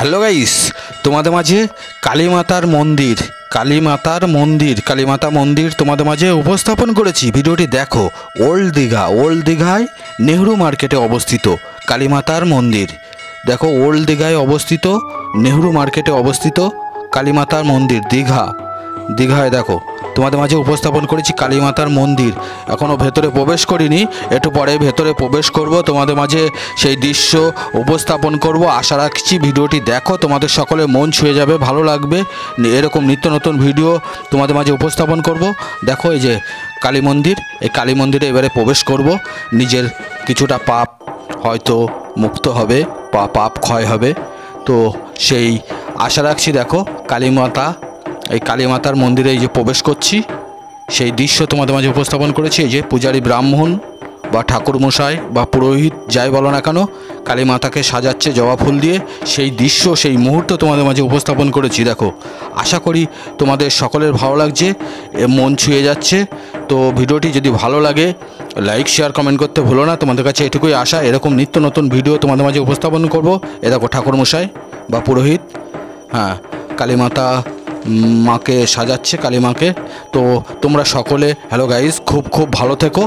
Hello guys, তোমাদের মাঝে কালীমাতার মন্দির কালীমাতা মন্দির তোমাদের মাঝে উপস্থাপন করেছি। ভিডিওটি দেখো। ওল্ড দীঘায় নেহরু মার্কেটে অবস্থিত কালীমাতার মন্দির। দেখো, ওল্ড দীঘায় অবস্থিত, নেহরু মার্কেটে অবস্থিত কালীমাতার মন্দির দীঘায় দেখো তোমাদের মাঝে উপস্থাপন করেছি কালীমাতার মন্দির। এখনও ভেতরে প্রবেশ করিনি, একটু পরে ভেতরে প্রবেশ করব, তোমাদের মাঝে সেই দৃশ্য উপস্থাপন করব। আশা রাখছি ভিডিওটি দেখো, তোমাদের সকলে মন ছুঁয়ে যাবে, ভালো লাগবে। এরকম নিত্য নতুন ভিডিও তোমাদের মাঝে উপস্থাপন করব। দেখো, এই যে কালী মন্দির, এই কালী মন্দিরে এবারে প্রবেশ করব। নিজের কিছুটা পাপ হয়তো মুক্ত হবে, পাপ ক্ষয় হবে, তো সেই আশা রাখছি। দেখো, এই কালীমাতার মন্দিরে এই যে প্রবেশ করছি, সেই দৃশ্য তোমাদের মাঝে উপস্থাপন করেছি। এই যে পূজারী ব্রাহ্মণ বা ঠাকুরমশাই বা পুরোহিত যাই বলো না কেন, কালীমাতাকে সাজাচ্ছে জবা ফুল দিয়ে, সেই দৃশ্য, সেই মুহূর্ত তোমাদের মাঝে উপস্থাপন করেছি। দেখো, আশা করি তোমাদের সকলের ভালো লাগছে, মন ছুঁয়ে যাচ্ছে। তো ভিডিওটি যদি ভালো লাগে লাইক শেয়ার কমেন্ট করতে ভুলো না। তোমাদের কাছে এটুকুই আশা, এরকম নিত্য নতুন ভিডিও তোমাদের মাঝে উপস্থাপন করব। এ দেখো ঠাকুরমশাই বা পুরোহিত, হ্যাঁ, কালীমাতা মাকে সাজাচ্ছে, কালী মাকে। তো তোমরা সকলে, হ্যালো গাইস, খুব ভালো থেকো।